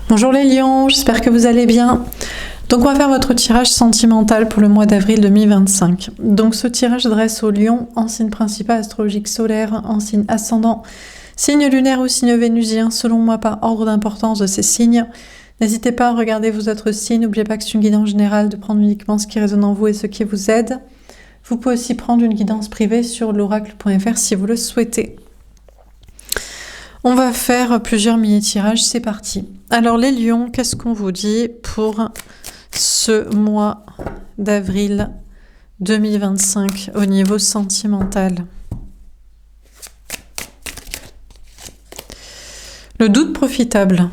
Bonjour les lions, j'espère que vous allez bien. Donc on va faire votre tirage sentimental pour le mois d'avril 2025. Donc ce tirage s'adresse aux lions en signe principal astrologique solaire, en signe ascendant, signe lunaire ou signe vénusien, selon moi par ordre d'importance de ces signes. N'hésitez pas à regarder vos autres signes, n'oubliez pas que c'est une guidance générale, de prendre uniquement ce qui résonne en vous et ce qui vous aide. Vous pouvez aussi prendre une guidance privée sur l'oracle.fr si vous le souhaitez. On va faire plusieurs mini-tirages, c'est parti. Alors les lions, qu'est-ce qu'on vous dit pour ce mois d'avril 2025 au niveau sentimental? Le doute profitable.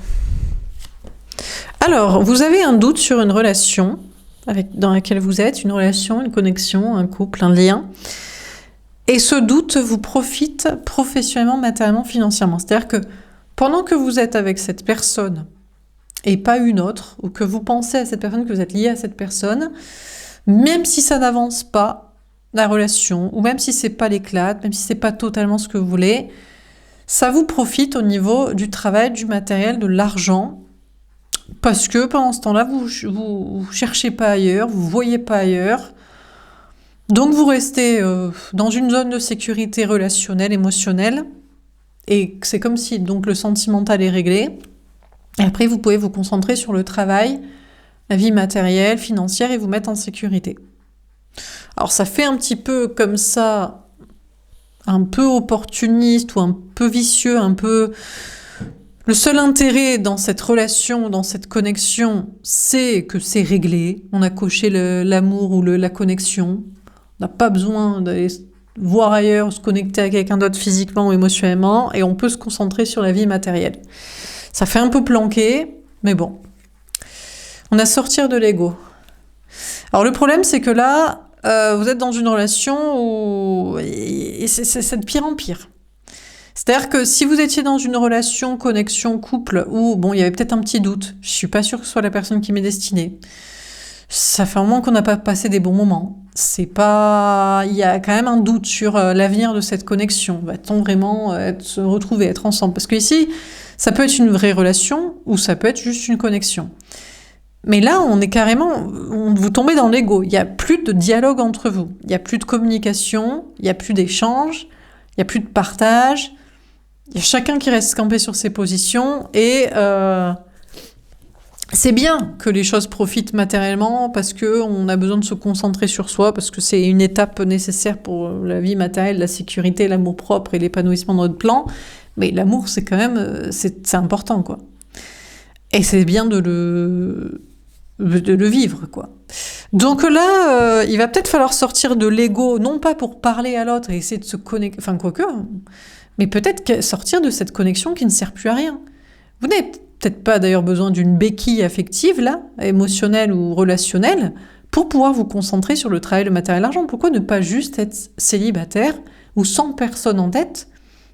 Alors, vous avez un doute sur une relation dans laquelle vous êtes, une relation, une connexion, un couple, un lien. Et ce doute vous profite professionnellement, matériellement, financièrement. C'est-à-dire que pendant que vous êtes avec cette personne et pas une autre, ou que vous pensez à cette personne, que vous êtes lié à cette personne, même si ça n'avance pas, la relation, ou même si c'est pas l'éclat, même si c'est pas totalement ce que vous voulez, ça vous profite au niveau du travail, du matériel, de l'argent, parce que pendant ce temps-là, vous cherchez pas ailleurs, vous voyez pas ailleurs. Donc vous restez dans une zone de sécurité relationnelle, émotionnelle, et c'est comme si donc le sentimental est réglé. Et après vous pouvez vous concentrer sur le travail, la vie matérielle, financière, et vous mettre en sécurité. Alors ça fait un petit peu comme ça, un peu opportuniste ou un peu vicieux, un peu... Le seul intérêt dans cette relation, dans cette connexion, c'est que c'est réglé. On a coché l'amour ou la connexion. On n'a pas besoin d'aller voir ailleurs, se connecter à quelqu'un d'autre physiquement ou émotionnellement, et on peut se concentrer sur la vie matérielle. Ça fait un peu planqué, mais bon. On a sortir de l'ego. Alors le problème, c'est que là, vous êtes dans une relation où c'est de pire en pire. C'est-à-dire que si vous étiez dans une relation, connexion, couple, où bon, il y avait peut-être un petit doute, je suis pas sûre que ce soit la personne qui m'est destinée. Ça fait un moment qu'on n'a pas passé des bons moments. Il y a quand même un doute sur l'avenir de cette connexion. Va-t-on vraiment se retrouver, être ensemble? Parce que ici, ça peut être une vraie relation ou ça peut être juste une connexion. Mais là, vous tombez dans l'ego. Il n'y a plus de dialogue entre vous. Il n'y a plus de communication, il n'y a plus d'échange, il n'y a plus de partage. Il y a chacun qui reste campé sur ses positions et c'est bien que les choses profitent matériellement parce qu'on a besoin de se concentrer sur soi, parce que c'est une étape nécessaire pour la vie matérielle, la sécurité, l'amour propre et l'épanouissement de notre plan. Mais l'amour, c'est quand même... c'est important, quoi. Et c'est bien de le vivre, quoi. Donc là, il va peut-être falloir sortir de l'ego, non pas pour parler à l'autre et essayer de se connecter... Enfin, quoique... Mais peut-être sortir de cette connexion qui ne sert plus à rien. Vous n'avez peut-être pas d'ailleurs besoin d'une béquille affective, là, émotionnelle ou relationnelle, pour pouvoir vous concentrer sur le travail, le matériel, l'argent. Pourquoi ne pas juste être célibataire ou sans personne en tête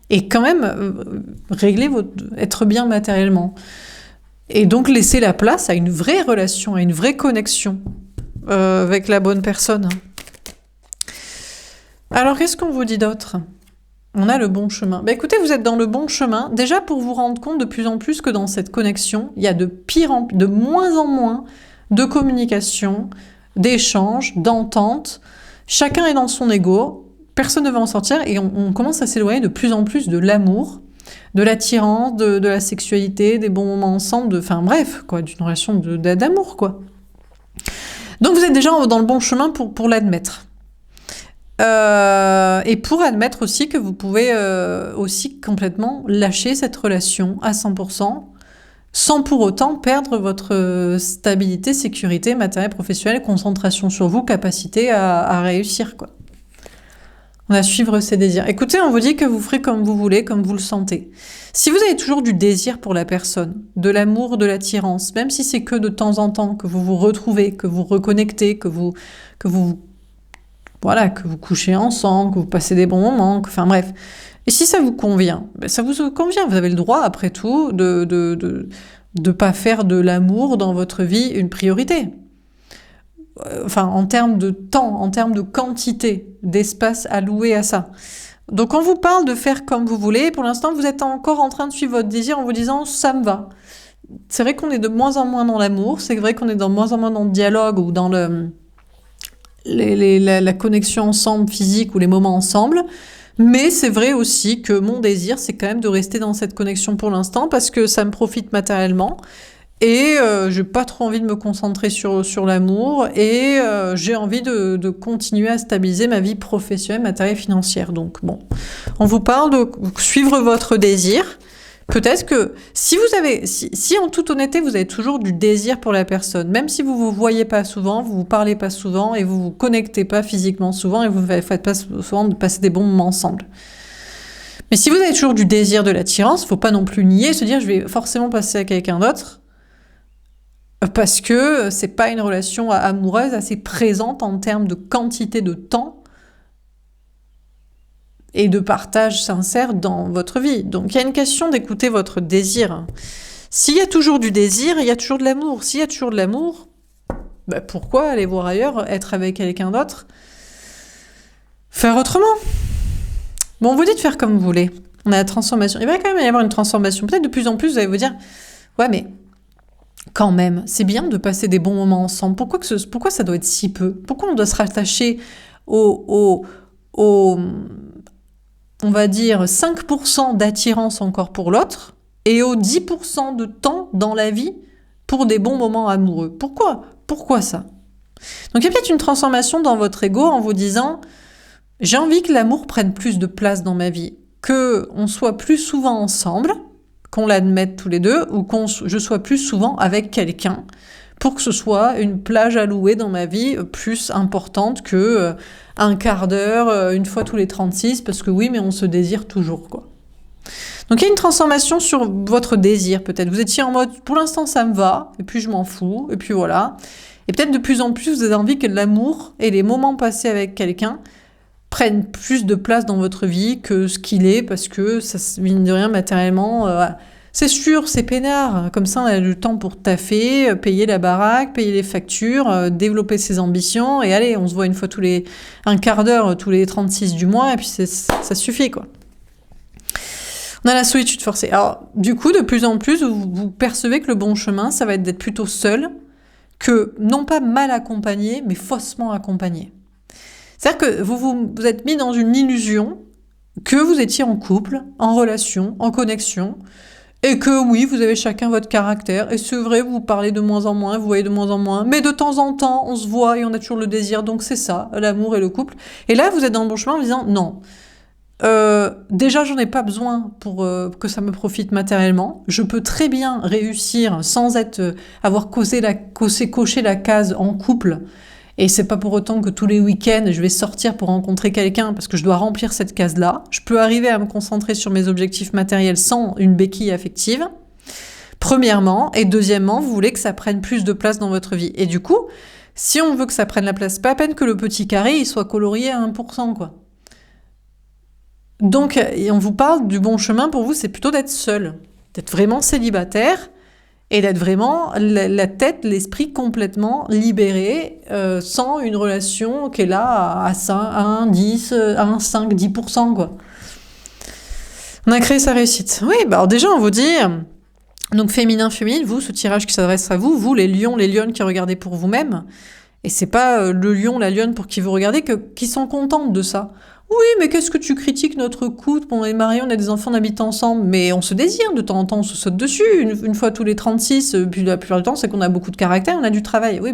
et quand même être bien matériellement? Et donc laisser la place à une vraie relation, à une vraie connexion avec la bonne personne. Alors, qu'est-ce qu'on vous dit d'autre ? On a le bon chemin. Écoutez, vous êtes dans le bon chemin, déjà pour vous rendre compte de plus en plus que dans cette connexion, il y a de moins en moins de communication, d'échanges, d'entente. Chacun est dans son ego, personne ne va en sortir, et on commence à s'éloigner de plus en plus de l'amour, de l'attirance, de la sexualité, des bons moments ensemble, bref, quoi, d'une relation d'amour, quoi. Donc vous êtes déjà dans le bon chemin pour l'admettre. Et pour admettre aussi que vous pouvez aussi complètement lâcher cette relation à 100%, sans pour autant perdre votre stabilité, sécurité, matériel, professionnel, concentration sur vous, capacité à réussir, quoi. On a suivre ses désirs. Écoutez, on vous dit que vous ferez comme vous voulez, comme vous le sentez. Si vous avez toujours du désir pour la personne, de l'amour, de l'attirance, même si c'est que de temps en temps que vous vous retrouvez, que vous reconnectez, que vous couchez ensemble, que vous passez des bons moments, bref. Et si ça vous convient, ça vous convient. Vous avez le droit, après tout, de pas faire de l'amour dans votre vie une priorité. En termes de temps, en termes de quantité, d'espace alloué à ça. Donc on vous parle de faire comme vous voulez. Pour l'instant, vous êtes encore en train de suivre votre désir en vous disant « ça me va ». c'est vrai qu'on est de moins en moins dans l'amour, c'est vrai qu'on est de moins en moins dans le dialogue ou dans la connexion ensemble physique ou les moments ensemble. Mais c'est vrai aussi que mon désir, c'est quand même de rester dans cette connexion pour l'instant parce que ça me profite matériellement. Et j'ai pas trop envie de me concentrer sur l'amour et j'ai envie de continuer à stabiliser ma vie professionnelle, matérielle, financière. Donc bon, on vous parle de suivre votre désir. Peut-être que si en toute honnêteté vous avez toujours du désir pour la personne, même si vous voyez pas souvent, vous parlez pas souvent et vous vous connectez pas physiquement souvent et vous faites pas souvent de passer des bons moments ensemble. Mais si vous avez toujours du désir, de l'attirance, faut pas non plus nier, se dire je vais forcément passer à quelqu'un d'autre. Parce que c'est pas une relation amoureuse assez présente en termes de quantité de temps et de partage sincère dans votre vie. Donc il y a une question d'écouter votre désir. S'il y a toujours du désir, il y a toujours de l'amour. S'il y a toujours de l'amour, pourquoi aller voir ailleurs, être avec quelqu'un d'autre, faire autrement? Bon, vous dites faire comme vous voulez. On a la transformation. Il va quand même y avoir une transformation. Peut-être de plus en plus, vous allez vous dire, ouais, mais quand même, c'est bien de passer des bons moments ensemble. Pourquoi ça doit être si peu? Pourquoi on doit se rattacher on va dire, 5% d'attirance encore pour l'autre et aux 10% de temps dans la vie pour des bons moments amoureux? Pourquoi ça? Donc il y a peut-être une transformation dans votre ego en vous disant « J'ai envie que l'amour prenne plus de place dans ma vie, qu'on soit plus souvent ensemble, qu'on l'admette tous les deux, ou je sois plus souvent avec quelqu'un, pour que ce soit une plage à louer dans ma vie plus importante que un quart d'heure, une fois tous les 36, parce que oui, mais on se désire toujours, quoi. » Donc il y a une transformation sur votre désir, peut-être. Vous étiez en mode « pour l'instant ça me va, et puis je m'en fous, et puis voilà ». Et peut-être de plus en plus, vous avez envie que l'amour et les moments passés avec quelqu'un prennent plus de place dans votre vie que ce qu'il est, parce que ça, mine de rien, matériellement, c'est sûr, c'est peinard. Comme ça, on a du temps pour taffer, payer la baraque, payer les factures, développer ses ambitions, et allez, on se voit une fois un quart d'heure, tous les 36 du mois, et puis ça suffit, quoi. On a la solitude forcée. Alors, du coup, de plus en plus, vous percevez que le bon chemin, ça va être d'être plutôt seul, que non pas mal accompagné, mais faussement accompagné. C'est-à-dire que vous êtes mis dans une illusion que vous étiez en couple, en relation, en connexion, et que oui, vous avez chacun votre caractère, et c'est vrai, vous parlez de moins en moins, vous voyez de moins en moins, mais de temps en temps, on se voit et on a toujours le désir, donc c'est ça, l'amour et le couple. Et là, vous êtes dans le bon chemin en vous disant, non, déjà, j'en ai pas besoin pour que ça me profite matériellement. Je peux très bien réussir sans avoir coché la case en couple. Et c'est pas pour autant que tous les week-ends, je vais sortir pour rencontrer quelqu'un parce que je dois remplir cette case-là. Je peux arriver à me concentrer sur mes objectifs matériels sans une béquille affective. Premièrement. Et deuxièmement, vous voulez que ça prenne plus de place dans votre vie. Et du coup, si on veut que ça prenne la place, pas à peine que le petit carré, il soit colorié à 1%, quoi. Donc, et on vous parle du bon chemin pour vous, c'est plutôt d'être seul, d'être vraiment célibataire et d'être vraiment la tête, l'esprit complètement libéré, sans une relation qui est là à 5, 10%, quoi. On a créé sa réussite. Oui, alors déjà, on vous dit, donc féminin, vous, ce tirage qui s'adresse à vous, vous, les lions, les lionnes qui regardez pour vous-même, et c'est pas le lion, la lionne pour qui vous regardez qui sont contentes de ça. Oui, mais qu'est-ce que tu critiques notre couple? On est mariés, on a des enfants, on habite ensemble, mais on se désire, de temps en temps, on se saute dessus, une fois tous les 36, puis la plupart du temps, c'est qu'on a beaucoup de caractère, on a du travail. Oui,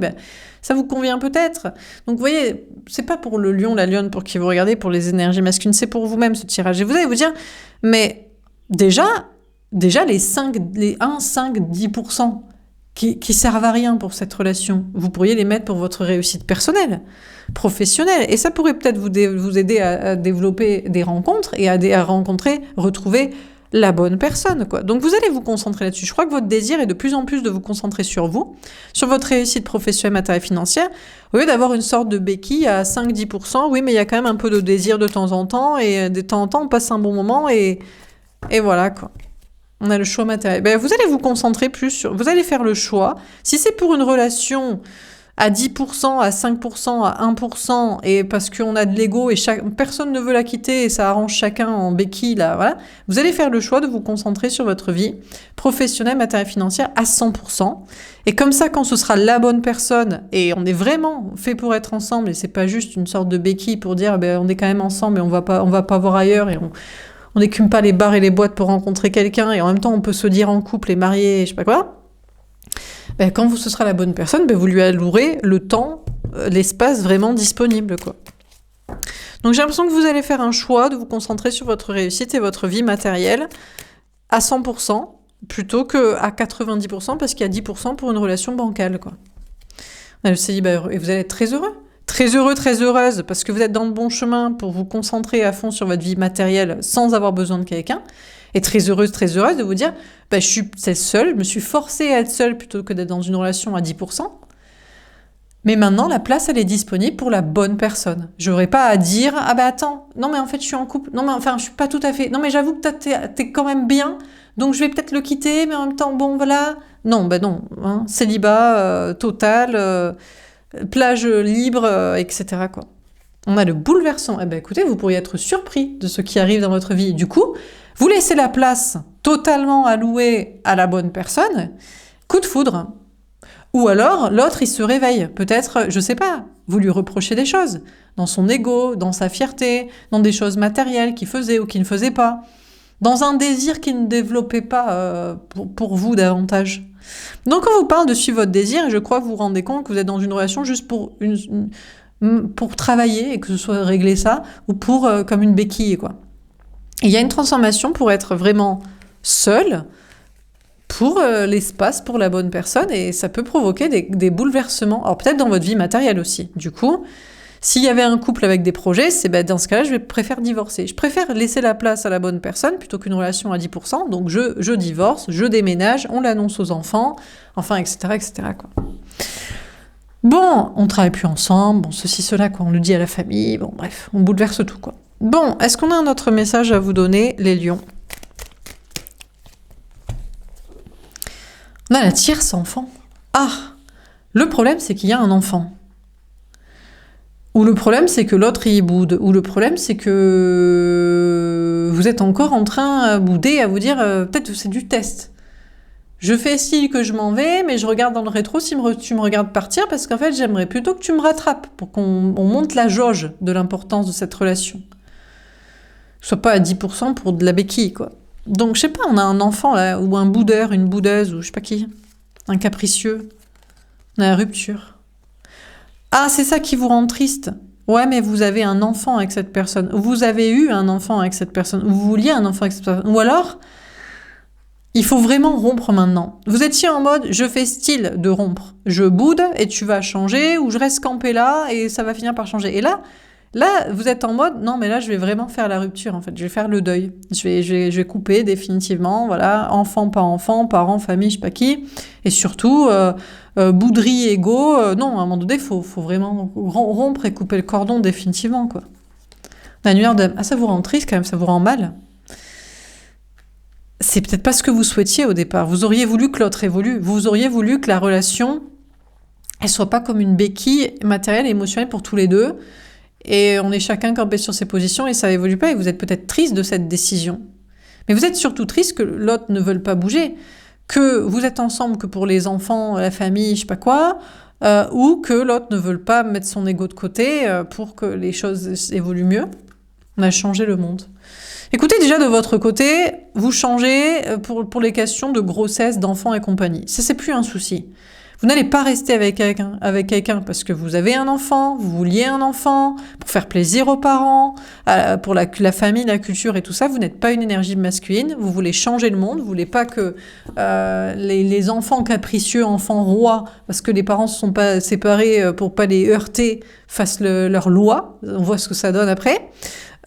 ça vous convient peut-être. Donc, vous voyez, c'est pas pour le lion, la lionne pour qui vous regardez, pour les énergies masculines, c'est pour vous-même, ce tirage. Et vous allez vous dire, mais déjà les 1, 5, 10%, qui servent à rien pour cette relation. Vous pourriez les mettre pour votre réussite personnelle, professionnelle. Et ça pourrait peut-être vous aider à développer des rencontres et à retrouver la bonne personne, quoi. Donc vous allez vous concentrer là-dessus. Je crois que votre désir est de plus en plus de vous concentrer sur vous, sur votre réussite professionnelle, matérielle, financière, au lieu d'avoir une sorte de béquille à 5-10%. Oui, mais il y a quand même un peu de désir de temps en temps, et de temps en temps, on passe un bon moment, et voilà, quoi. On a le choix matériel. Vous allez vous concentrer plus sur... Vous allez faire le choix. Si c'est pour une relation à 10%, à 5%, à 1%, et parce qu'on a de l'ego et personne ne veut la quitter et ça arrange chacun en béquille, là, voilà, vous allez faire le choix de vous concentrer sur votre vie professionnelle, matérielle, financière à 100%. Et comme ça, quand ce sera la bonne personne, et on est vraiment fait pour être ensemble, et c'est pas juste une sorte de béquille pour dire, ben, on est quand même ensemble et on va pas voir ailleurs, et on n'écume pas les bars et les boîtes pour rencontrer quelqu'un, et en même temps, on peut se dire en couple et marié, je sais pas quoi. Ben, quand ce sera la bonne personne, ben, vous lui allouerez le temps, l'espace vraiment disponible, quoi. Donc j'ai l'impression que vous allez faire un choix de vous concentrer sur votre réussite et votre vie matérielle à 100%, plutôt qu'à 90%, parce qu'il y a 10% pour une relation bancale, quoi. On a le célibataire, et vous allez être très heureux. Très heureux, très heureuse, parce que vous êtes dans le bon chemin pour vous concentrer à fond sur votre vie matérielle sans avoir besoin de quelqu'un. Et très heureuse de vous dire, bah, je suis seule, je me suis forcée à être seule plutôt que d'être dans une relation à 10%. Mais maintenant, la place, elle est disponible pour la bonne personne. Je n'aurai pas à dire, ah bah attends, non mais en fait, je suis en couple, non mais enfin, je suis pas tout à fait, non mais j'avoue que t'es quand même bien, donc je vais peut-être le quitter, mais en même temps, bon, voilà. Non, bah non, hein, célibat total, plage libre, etc., quoi. On a le bouleversement. Eh ben écoutez, vous pourriez être surpris de ce qui arrive dans votre vie. Du coup, vous laissez la place totalement allouée à la bonne personne, coup de foudre. Ou alors, l'autre, il se réveille. Peut-être, je sais pas, vous lui reprochez des choses. Dans son ego, dans sa fierté, dans des choses matérielles qu'il faisait ou qu'il ne faisait pas. Dans un désir qu'il ne développait pas pour vous davantage. Donc, quand on vous parle de suivre votre désir, je crois que vous vous rendez compte que vous êtes dans une relation juste pour travailler et que ce soit régler ça, ou pour comme une béquille, quoi. Et il y a une transformation pour être vraiment seul, pour l'espace, pour la bonne personne, et ça peut provoquer des bouleversements. Alors peut-être dans votre vie matérielle aussi. Du coup, s'il y avait un couple avec des projets, c'est dans ce cas-là, je préfère divorcer. Je préfère laisser la place à la bonne personne plutôt qu'une relation à 10%. Donc je divorce, je déménage, on l'annonce aux enfants, enfin, etc., etc., quoi. Bon, on travaille plus ensemble, bon, ceci, cela, quoi, on le dit à la famille, bon, bref, on bouleverse tout, quoi. Bon, est-ce qu'on a un autre message à vous donner, les lions? On a la tierce enfant. Ah, le problème, c'est qu'il y a un enfant. Ou le problème, c'est que l'autre, il boude. Ou le problème, c'est que vous êtes encore en train de bouder, à vous dire, peut-être que c'est du test. Je fais style que je m'en vais, mais je regarde dans le rétro si tu me regardes partir, parce qu'en fait, j'aimerais plutôt que tu me rattrapes, pour qu'on monte la jauge de l'importance de cette relation. Que ce soit pas à 10% pour de la béquille, quoi. Donc, je sais pas, on a un enfant, là, ou un boudeur, une boudeuse, ou je sais pas qui, un capricieux. On a la rupture. Ah, c'est ça qui vous rend triste. Ouais, mais vous avez un enfant avec cette personne. Vous avez eu un enfant avec cette personne. Vous vouliez un enfant avec cette personne. Ou alors, il faut vraiment rompre maintenant. Vous étiez en mode, je fais style de rompre. Je boude et tu vas changer, ou je reste campé là et ça va finir par changer. Et là, vous êtes en mode, non, mais là, je vais vraiment faire la rupture, en fait. Je vais faire le deuil. Je vais couper définitivement, voilà, enfant, pas enfant, parents, famille, je sais pas qui. Et surtout, bouderie, égo. Non, à un moment donné, il faut vraiment rompre et couper le cordon définitivement, quoi. L'annuaire de... Ah, ça vous rend triste quand même, ça vous rend mal. C'est peut-être pas ce que vous souhaitiez au départ. Vous auriez voulu que l'autre évolue. Vous auriez voulu que la relation, elle soit pas comme une béquille matérielle et émotionnelle pour tous les deux. Et on est chacun campé sur ses positions et ça évolue pas. Et vous êtes peut-être triste de cette décision. Mais vous êtes surtout triste que l'autre ne veuille pas bouger. Que vous êtes ensemble que pour les enfants, la famille, je sais pas quoi. Ou que l'autre ne veuille pas mettre son ego de côté pour que les choses évoluent mieux. On a changé le monde. Écoutez, déjà de votre côté, vous changez pour les questions de grossesse, d'enfants et compagnie. Ça, c'est plus un souci. Vous n'allez pas rester avec quelqu'un parce que vous avez un enfant, vous vouliez un enfant, pour faire plaisir aux parents, pour la famille, la culture et tout ça. Vous n'êtes pas une énergie masculine, vous voulez changer le monde, vous voulez pas que les enfants capricieux, enfants rois, parce que les parents se sont pas séparés pour pas les heurter, fassent leur loi. On voit ce que ça donne après.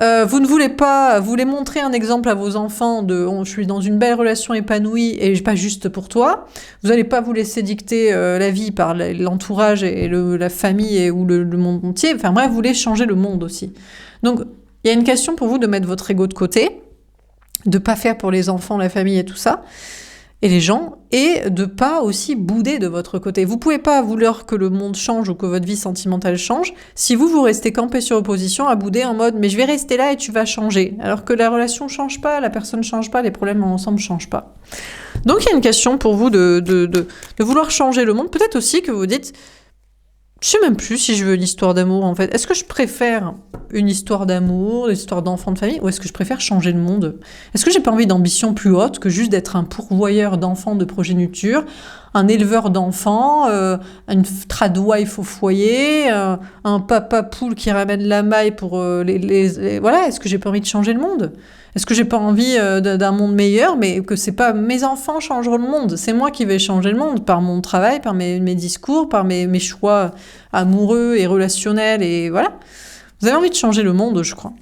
Vous ne voulez pas, vous voulez montrer un exemple à vos enfants je suis dans une belle relation épanouie et pas juste pour toi. Vous n'allez pas vous laisser dicter la vie par l'entourage et la famille ou le monde entier. Enfin bref, vous voulez changer le monde aussi. Donc, il y a une question pour vous de mettre votre ego de côté, de pas faire pour les enfants, la famille et tout ça. et les gens, et de pas aussi bouder de votre côté. Vous pouvez pas vouloir que le monde change ou que votre vie sentimentale change si vous restez campé sur vos positions à bouder en mode mais je vais rester là et tu vas changer. Alors que la relation change pas, la personne change pas, les problèmes ensemble changent pas. Donc il y a une question pour vous de vouloir changer le monde. Peut-être aussi que vous dites je sais même plus si je veux une histoire d'amour en fait. Est-ce que je préfère une histoire d'amour, une histoire d'enfant de famille, ou est-ce que je préfère changer le monde? Est-ce que j'ai pas envie d'ambition plus haute que juste d'être un pourvoyeur d'enfants de progéniture, un éleveur d'enfants, une tradwife au foyer, un papa poule qui ramène la maille pour voilà, est-ce que j'ai pas envie de changer le monde? Est-ce que j'ai pas envie d'un monde meilleur, mais que c'est pas mes enfants changeront le monde, c'est moi qui vais changer le monde par mon travail, par mes discours, par mes choix amoureux et relationnels, et voilà. Vous avez envie de changer le monde, je crois.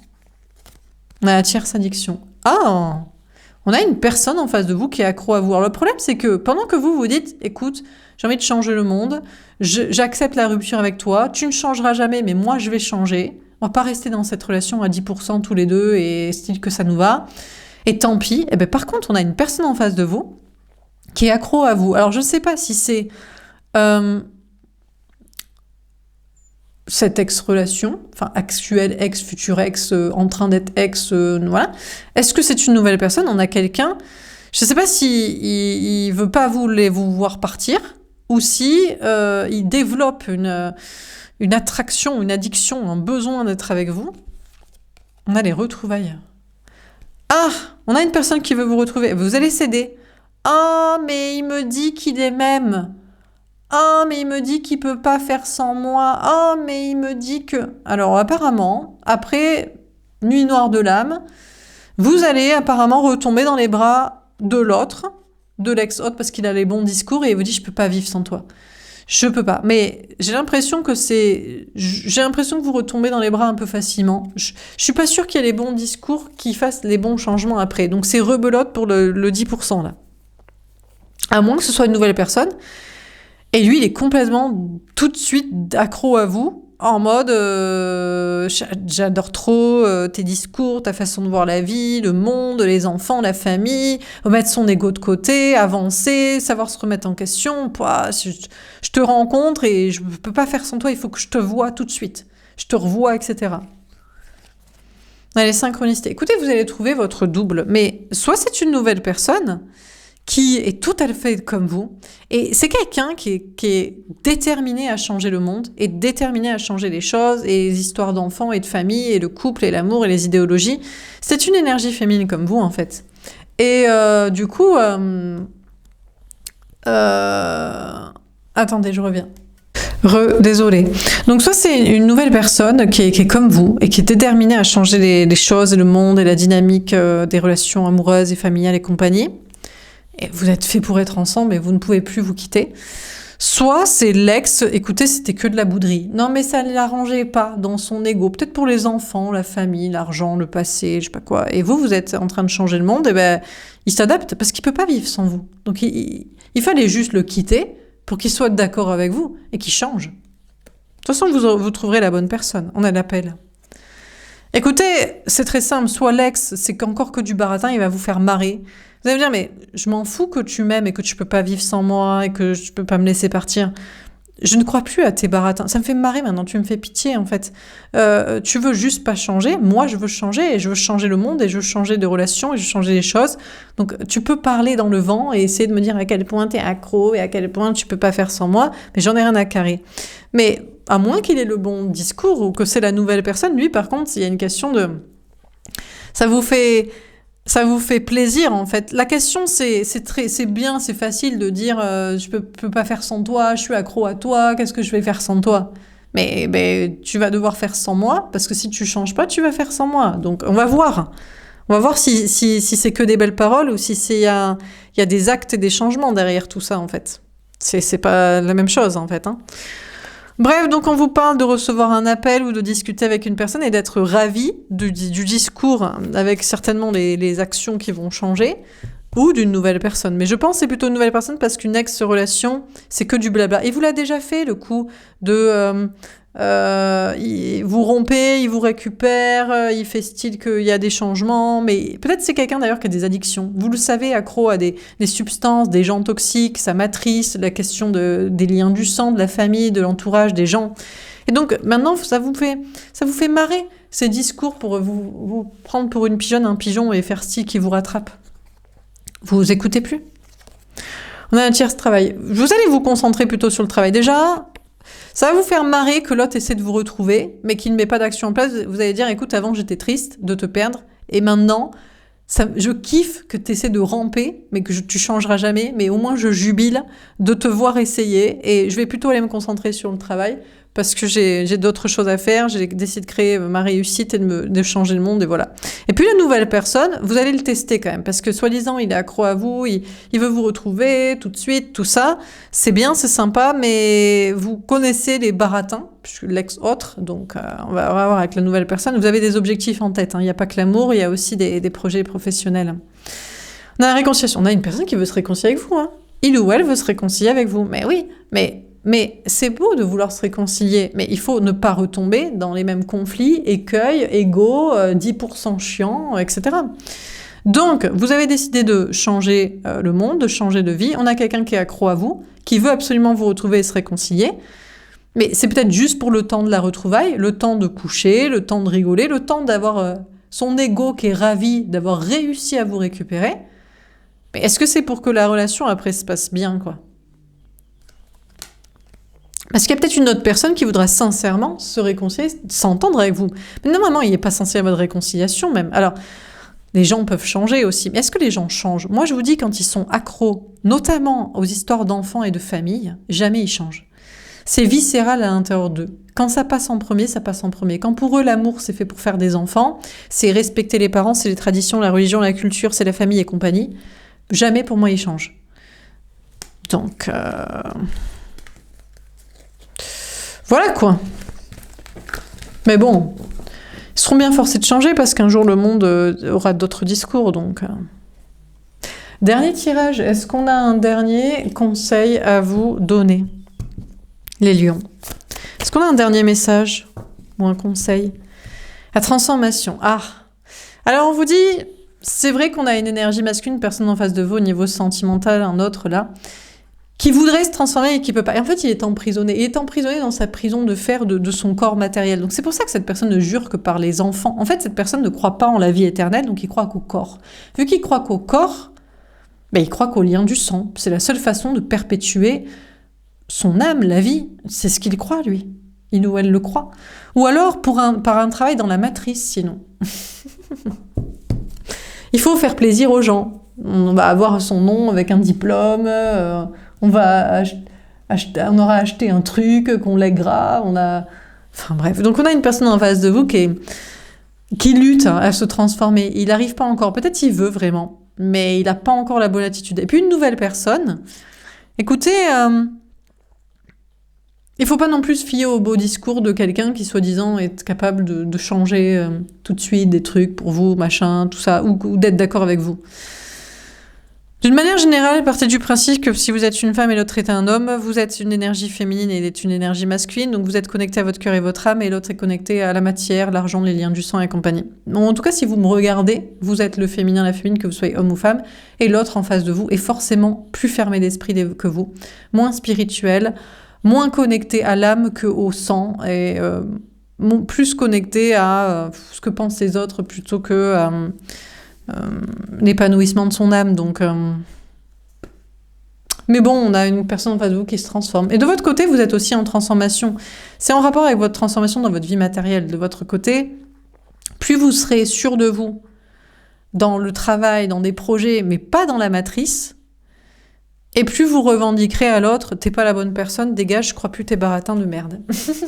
On a la tierce addiction. Ah, on a une personne en face de vous qui est accro à vous. Alors, le problème, c'est que pendant que vous vous dites, écoute, j'ai envie de changer le monde, j'accepte la rupture avec toi, tu ne changeras jamais, mais moi, je vais changer. On va pas rester dans cette relation à 10% tous les deux et style que ça nous va. Et tant pis. Et ben, par contre, on a une personne en face de vous qui est accro à vous. Alors, je ne sais pas si c'est cette ex-relation, enfin actuelle ex, future ex, en train d'être ex, voilà. Est-ce que c'est une nouvelle personne? On a quelqu'un, je ne sais pas si il veut pas vous voir partir, ou si il développe une attraction, une addiction, un besoin d'être avec vous. On a les retrouvailles. Ah, on a une personne qui veut vous retrouver. Vous allez céder. Ah, mais il me dit qu'il est même. Ah, mais il me dit qu'il peut pas faire sans moi. Ah, mais il me dit que... Alors, apparemment, après Nuit noire de l'âme, vous allez apparemment retomber dans les bras de l'autre, de l'ex-autre, parce qu'il a les bons discours et il vous dit « je peux pas vivre sans toi ». Je peux pas. Mais j'ai l'impression que vous retombez dans les bras un peu facilement. Je suis pas sûre qu'il y ait les bons discours qui fassent les bons changements après. Donc c'est rebelote pour le 10% là. À moins que ce soit une nouvelle personne. Et lui, il est complètement tout de suite accro à vous, en mode j'adore trop tes discours, ta façon de voir la vie, le monde, les enfants, la famille, mettre son ego de côté, avancer, savoir se remettre en question. Je te rencontre et je peux pas faire sans toi, il faut que je te voie tout de suite. Je te revois, etc. Allez, synchronicité. Écoutez, vous allez trouver votre double, mais soit c'est une nouvelle personne qui est tout à fait comme vous, et c'est quelqu'un qui est déterminé à changer le monde, et déterminé à changer les choses, et les histoires d'enfants, et de famille, et le couple, et l'amour, et les idéologies. C'est une énergie féminine comme vous, en fait. Et du coup... Attendez, je reviens. Désolée. Donc soit c'est une nouvelle personne qui est comme vous, et qui est déterminée à changer les choses, et le monde, et la dynamique des relations amoureuses, et familiales, et compagnie. Et vous êtes fait pour être ensemble et vous ne pouvez plus vous quitter. Soit c'est l'ex, écoutez, c'était que de la bouderie. Non, mais ça ne l'arrangeait pas dans son ego. Peut-être pour les enfants, la famille, l'argent, le passé, je sais pas quoi. Et vous êtes en train de changer le monde, et ben, il s'adapte parce qu'il peut pas vivre sans vous. Donc il fallait juste le quitter pour qu'il soit d'accord avec vous et qu'il change. De toute façon, vous trouverez la bonne personne. On a l'appel. Écoutez, c'est très simple. Soit l'ex, c'est qu'encore que du baratin, il va vous faire marrer. Vous allez me dire, mais je m'en fous que tu m'aimes et que tu peux pas vivre sans moi et que tu peux pas me laisser partir. Je ne crois plus à tes baratins. Ça me fait marrer maintenant, tu me fais pitié en fait. Tu veux juste pas changer, moi je veux changer et je veux changer le monde et je veux changer de relation et je veux changer les choses. Donc tu peux parler dans le vent et essayer de me dire à quel point t'es accro et à quel point tu peux pas faire sans moi, mais j'en ai rien à carrer. Mais à moins qu'il ait le bon discours ou que c'est la nouvelle personne, lui par contre, il y a une question de... Ça vous fait plaisir en fait. La question c'est bien, c'est facile de dire je peux pas faire sans toi, je suis accro à toi, qu'est-ce que je vais faire sans toi? Mais tu vas devoir faire sans moi parce que si tu changes pas, tu vas faire sans moi. Donc on va voir. On va voir si c'est que des belles paroles ou si il y a des actes et des changements derrière tout ça en fait. C'est pas la même chose en fait, hein. Bref, donc on vous parle de recevoir un appel ou de discuter avec une personne et d'être ravi du discours avec certainement les actions qui vont changer ou d'une nouvelle personne. Mais je pense que c'est plutôt une nouvelle personne parce qu'une ex-relation, c'est que du blabla. Et vous l'avez déjà fait, le coup de vous rompez, il vous récupère, il fait style qu'il y a des changements, mais peut-être c'est quelqu'un d'ailleurs qui a des addictions. Vous le savez, accro à des substances, des gens toxiques, sa matrice, la question des liens du sang, de la famille, de l'entourage, des gens. Et donc maintenant, ça vous fait marrer ces discours pour vous prendre pour une pigeonne, un pigeon et faire style qui vous rattrape. Vous écoutez plus. On a un tiers travail. Vous allez vous concentrer plutôt sur le travail. Déjà, ça va vous faire marrer que l'autre essaie de vous retrouver, mais qu'il ne met pas d'action en place. Vous allez dire, écoute, avant j'étais triste de te perdre, et maintenant, je kiffe que tu essaies de ramper, mais que tu changeras jamais, mais au moins je jubile de te voir essayer, et je vais plutôt aller me concentrer sur le travail, parce que j'ai d'autres choses à faire, j'ai décidé de créer ma réussite et de changer le monde, et voilà. Et puis la nouvelle personne, vous allez le tester quand même, parce que soi-disant, il est accro à vous, il veut vous retrouver tout de suite, tout ça. C'est bien, c'est sympa, mais vous connaissez les baratins, puisque l'ex-autre, donc on va voir avec la nouvelle personne, vous avez des objectifs en tête, hein. Il n'y a pas que l'amour, il y a aussi des projets professionnels. On a la réconciliation, on a une personne qui veut se réconcilier avec vous, hein. Il ou elle veut se réconcilier avec vous, mais oui, mais c'est beau de vouloir se réconcilier, mais il faut ne pas retomber dans les mêmes conflits, écueils, égos, 10% chiants, etc. Donc, vous avez décidé de changer le monde, de changer de vie. On a quelqu'un qui est accro à vous, qui veut absolument vous retrouver et se réconcilier. Mais c'est peut-être juste pour le temps de la retrouvaille, le temps de coucher, le temps de rigoler, le temps d'avoir son ego qui est ravi d'avoir réussi à vous récupérer. Mais est-ce que c'est pour que la relation après se passe bien, quoi ? Parce qu'il y a peut-être une autre personne qui voudra sincèrement se réconcilier, s'entendre avec vous. Mais normalement, il n'est pas censé y avoir de réconciliation même. Alors, les gens peuvent changer aussi. Mais est-ce que les gens changent ? Moi, je vous dis, quand ils sont accros, notamment aux histoires d'enfants et de famille, jamais ils changent. C'est viscéral à l'intérieur d'eux. Quand ça passe en premier, ça passe en premier. Quand pour eux, l'amour, c'est fait pour faire des enfants, c'est respecter les parents, c'est les traditions, la religion, la culture, c'est la famille et compagnie, jamais pour moi, ils changent. Donc... Voilà quoi. Mais bon, ils seront bien forcés de changer parce qu'un jour le monde aura d'autres discours. Donc, Dernier tirage. Est-ce qu'on a un dernier conseil à vous donner, les lions? Est-ce qu'on a un dernier message ou un conseil? La transformation. Ah. Alors on vous dit, c'est vrai qu'on a une énergie masculine, une personne en face de vous au niveau sentimental, un autre là, qui voudrait se transformer et qui peut pas. Et en fait, il est emprisonné. Il est emprisonné dans sa prison de fer de son corps matériel. Donc c'est pour ça que cette personne ne jure que par les enfants. En fait, cette personne ne croit pas en la vie éternelle, donc il croit qu'au corps. Vu qu'il croit qu'au corps, ben, il croit qu'au lien du sang. C'est la seule façon de perpétuer son âme, la vie. C'est ce qu'il croit, lui. Il ou elle le croit. Ou alors par un travail dans la matrice, sinon. Il faut faire plaisir aux gens. On va avoir son nom avec un diplôme... on aura acheté un truc qu'on lèguera, Enfin bref, donc on a une personne en face de vous qui lutte à se transformer. Il n'arrive pas encore, peut-être il veut vraiment, mais il n'a pas encore la bonne attitude. Et puis une nouvelle personne, écoutez, il ne faut pas non plus se fier au beau discours de quelqu'un qui soi-disant est capable de changer tout de suite des trucs pour vous, machin, tout ça, ou d'être d'accord avec vous. D'une manière générale, partez du principe que si vous êtes une femme et l'autre est un homme, vous êtes une énergie féminine et il est une énergie masculine, donc vous êtes connecté à votre cœur et votre âme, et l'autre est connecté à la matière, l'argent, les liens du sang et compagnie. Donc, en tout cas, si vous me regardez, vous êtes le féminin, la féminine, que vous soyez homme ou femme, et l'autre en face de vous est forcément plus fermé d'esprit que vous, moins spirituel, moins connecté à l'âme qu'au sang, et plus connecté à ce que pensent les autres plutôt que... l'épanouissement de son âme, donc mais bon, on a une personne en face de vous qui se transforme, et de votre côté vous êtes aussi en transformation. C'est en rapport avec votre transformation dans votre vie matérielle. De votre côté, plus vous serez sûr de vous dans le travail, dans des projets, mais pas dans la matrice, et plus vous revendiquerez à l'autre, t'es pas la bonne personne, dégage, je crois plus, t'es baratin de merde.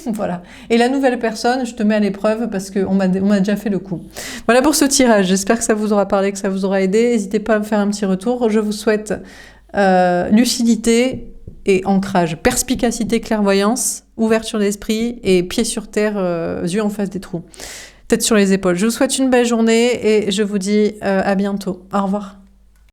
Voilà. Et la nouvelle personne, je te mets à l'épreuve parce qu'on m'a déjà fait le coup. Voilà pour ce tirage. J'espère que ça vous aura parlé, que ça vous aura aidé. N'hésitez pas à me faire un petit retour. Je vous souhaite lucidité et ancrage, perspicacité, clairvoyance, ouverture d'esprit et pieds sur terre, yeux en face des trous. Tête sur les épaules. Je vous souhaite une belle journée et je vous dis à bientôt. Au revoir.